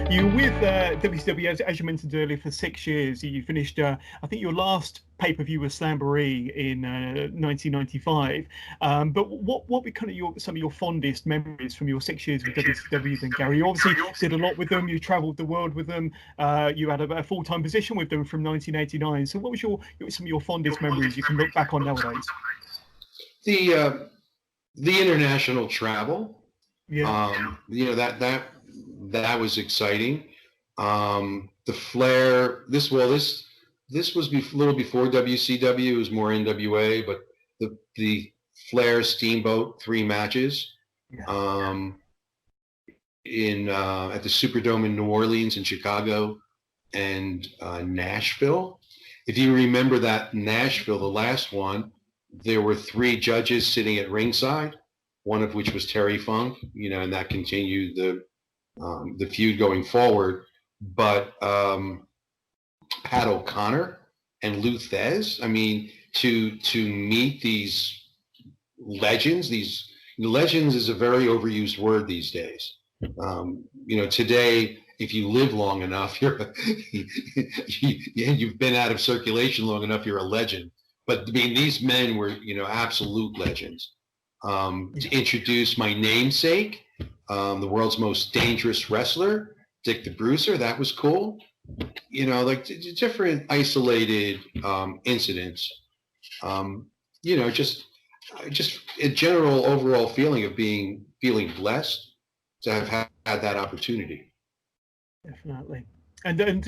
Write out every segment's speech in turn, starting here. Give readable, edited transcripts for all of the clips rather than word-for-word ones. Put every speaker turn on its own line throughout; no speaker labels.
You were with WCW, as you mentioned earlier, for 6 years. You finished, I think your last pay-per-view was Slamboree in 1995. But what were kind of some of your fondest memories from your 6 years with WCW then, Gary? You obviously did a lot with them. You traveled the world with them. You had a full-time position with them from 1989. So what was some of your fondest memories you can look back on nowadays?
The international travel.
Yeah.
That was exciting. The Flair. This was a little before WCW. It was more NWA, but the Flair Steamboat 3 matches.
Yeah.
At the Superdome in New Orleans and Chicago and Nashville. If you remember that Nashville, the last one, there were 3 judges sitting at ringside, one of which was Terry Funk, and that continued the feud going forward. But Pat O'Connor and Lou Thesz, I mean, to meet these legends is a very overused word these days. Today, if you live long enough, you've been out of circulation long enough, you're a legend. But I mean, these men were, absolute legends. To introduce my namesake, the world's most dangerous wrestler, Dick the Bruiser, that was cool. Like different isolated incidents. Just a general overall feeling of feeling blessed to have had that opportunity.
Definitely. And at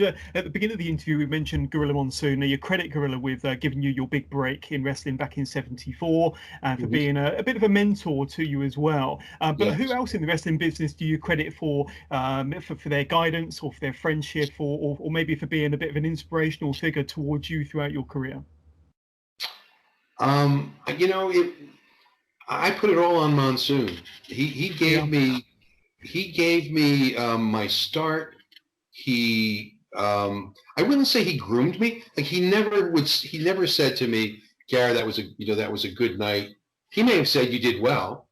the beginning of the interview, we mentioned Gorilla Monsoon. Now, you credit Gorilla with giving you your big break in wrestling back in '74 and for being a bit of a mentor to you as well. But yes. Who else in the wrestling business do you credit for their guidance or for their friendship or maybe for being a bit of an inspirational figure towards you throughout your career?
I put it all on Monsoon. He gave me my start. I wouldn't say he groomed me. Like he never said to me, Gary, that was a good night. He may have said you did well,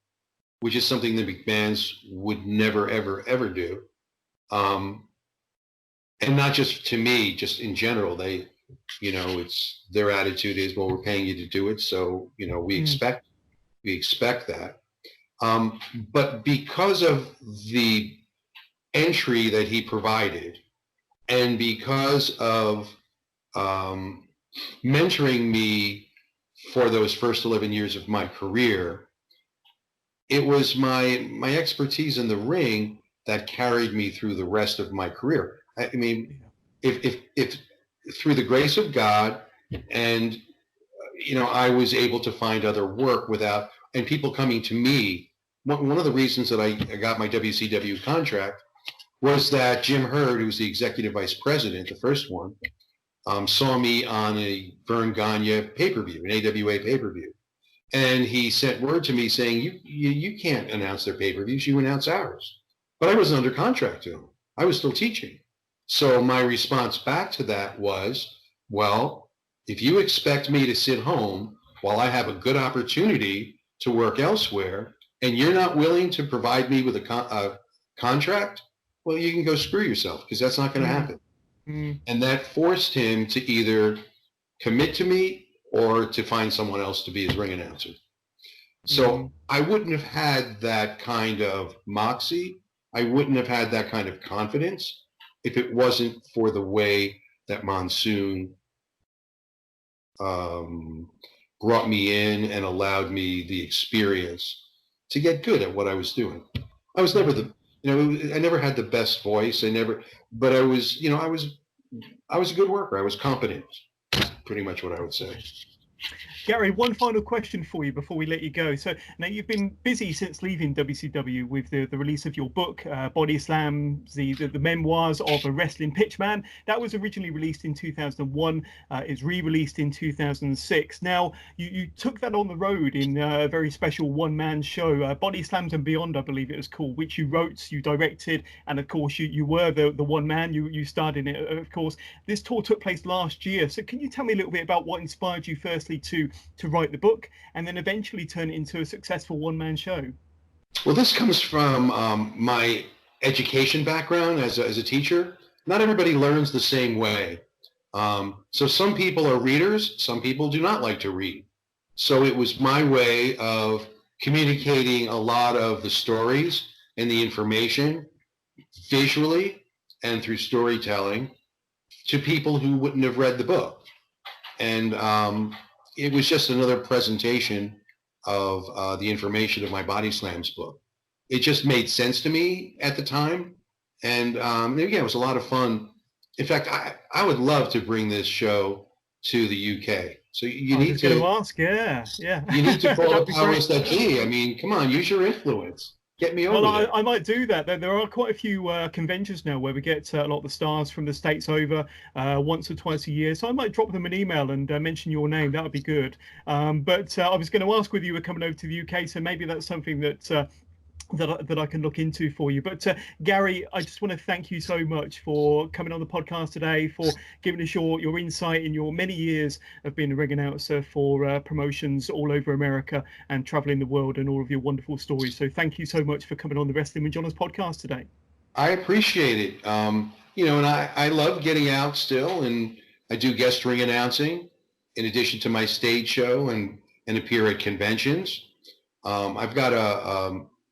which is something the McMahons would never, ever, ever do. And not just to me, just in general, it's their attitude is, well, we're paying you to do it. So, we expect that. But because of the entry that he provided and because of mentoring me for those first 11 years of my career, it was my expertise in the ring that carried me through the rest of my career. I mean, if through the grace of God and I was able to find other work and people coming to me. One of the reasons that I got my WCW contract was that Jim Hurd, who was the executive vice president, the first one, saw me on a Vern Gagne pay-per-view, an AWA pay-per-view. And he sent word to me saying, you can't announce their pay-per-views, you announce ours. But I wasn't under contract to him. I was still teaching. So my response back to that was, well, if you expect me to sit home while I have a good opportunity to work elsewhere, and you're not willing to provide me with a contract, well, you can go screw yourself because that's not going to happen. And that forced him to either commit to me or to find someone else to be his ring announcer. So I wouldn't have had that kind of moxie. I wouldn't have had that kind of confidence if it wasn't for the way that Monsoon brought me in and allowed me the experience to get good at what I was doing. I was never I never had the best voice. But I was, I was a good worker. I was competent. That's pretty much what I would say.
Gary, one final question for you before we let you go. So now you've been busy since leaving WCW with the release of your book, Bodyslams, the memoirs of a wrestling pitchman. That was originally released in 2001. It's re-released in 2006. Now, you took that on the road in a very special one-man show, Bodyslams and Beyond, I believe it was called, which you wrote, you directed, and of course you were the one man. You starred in it, of course. This tour took place last year. So can you tell me a little bit about what inspired you firstly to write the book and then eventually turn it into a successful one-man show?
Well, this comes from my education background as a teacher. Not everybody learns the same way. So some people are readers, some people do not like to read. So it was my way of communicating a lot of the stories and the information visually and through storytelling to people who wouldn't have read the book. And it was just another presentation of the information of my Bodyslams book. It just made sense to me at the time. And again, it was a lot of fun. In fact, I would love to bring this show to the UK. So you need to
ask, yeah.
You need to call up Powers That Be. I mean, come on, use your influence. Get me over there.
I might do that. There are quite a few conventions now where we get a lot of the stars from the States over once or twice a year. So I might drop them an email and mention your name. That would be good. But I was going to ask whether you were coming over to the UK. So maybe that's something that that I can look into for you. But Gary, I just want to thank you so much for coming on the podcast today, for giving us your insight in your many years of being a ring announcer for promotions all over America and traveling the world, and all of your wonderful stories. So thank you so much for coming on the Wrestling with Johners podcast today.
I appreciate it. And I love getting out still, and I do guest ring announcing in addition to my stage show and appear at conventions. I've got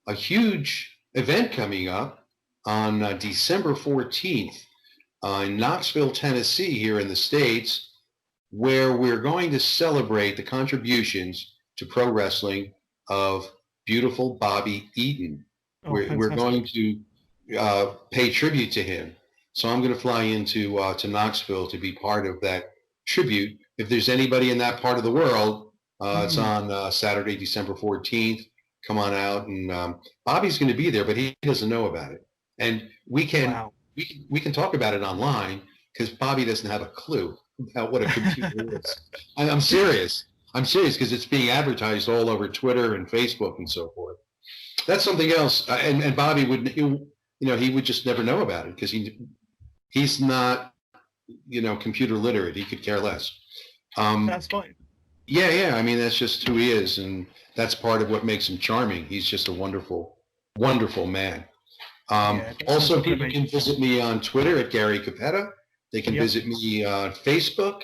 a huge event coming up on December 14th in Knoxville, Tennessee, here in the States, where we're going to celebrate the contributions to pro wrestling of beautiful Bobby Eaton. We're going to pay tribute to him. So I'm going to fly into to Knoxville to be part of that tribute. If there's anybody in that part of the world, it's on Saturday, December 14th. Come on out, and Bobby's going to be there, but he doesn't know about it. And we can talk about it online because Bobby doesn't have a clue about what a computer is. I'm serious. Because it's being advertised all over Twitter and Facebook and so forth. That's something else. And Bobby he would just never know about it because he's not, computer literate. He could care less.
That's fine.
Yeah. I mean, that's just who he is. And that's part of what makes him charming. He's just a wonderful, wonderful man. Also, people can visit me on Twitter at Gary Cappetta. They can visit me on Facebook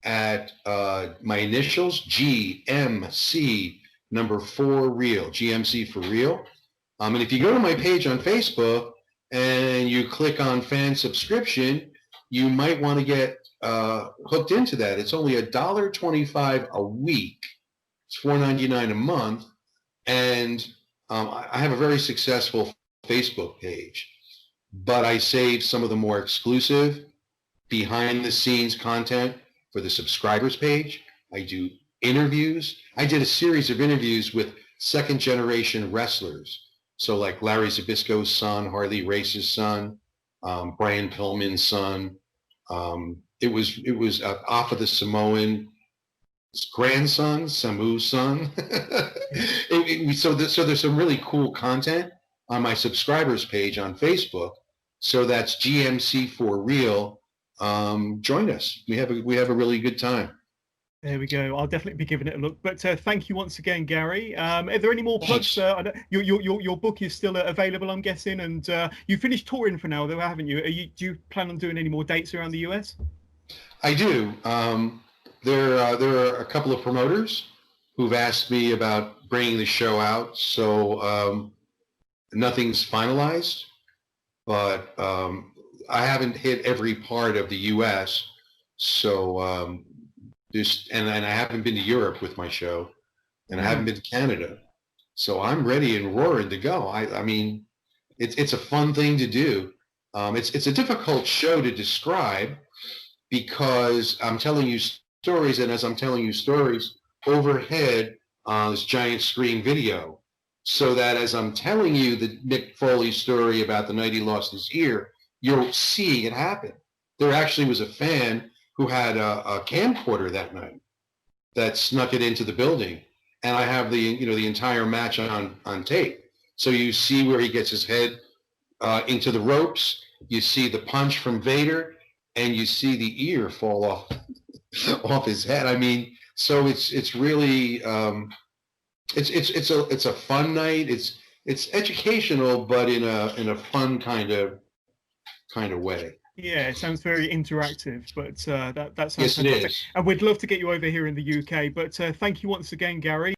at my initials, GMC number 4 real, GMC for real. And if you go to my page on Facebook and you click on fan subscription, you might want to get hooked into that. It's only $1.25 a week. It's $4.99 a month. And I have a very successful Facebook page, but I save some of the more exclusive behind the scenes content for the subscribers page. I do interviews. I did a series of interviews with second generation wrestlers. So like Larry Zbyszko's son, Harley Race's son, Brian Pillman's son. It was Alpha the Samoan grandson, Samu's son. So there's some really cool content on my subscribers page on Facebook. So that's GMC for real. Join us. We have a really good time.
There we go. I'll definitely be giving it a look. But thank you once again, Gary. Are there any more plugs? Your book is still available, I'm guessing, and you finished touring for now, though, haven't you? Do you plan on doing any more dates around the US?
I do. There are a couple of promoters who've asked me about bringing the show out. So nothing's finalized, but I haven't hit every part of the US. So and I haven't been to Europe with my show, and I haven't been to Canada. So I'm ready and roaring to go. I mean, it's a fun thing to do. It's a difficult show to describe because I'm telling you stories, and as I'm telling you stories, overhead this giant screen video, so that as I'm telling you the Mick Foley story about the night he lost his ear, you're seeing it happen. There actually was a fan who had a camcorder that night that snuck it into the building, and I have the entire match on tape. So you see where he gets his head into the ropes, you see the punch from Vader, and you see the ear fall off his head. I mean, so it's really it's a fun night. it's educational, but in a fun kind of way.
Yeah, it sounds very interactive, but that sounds
Yes,
fantastic.
it is.
And we'd love to get you over here in the UK. But thank you once again, Gary.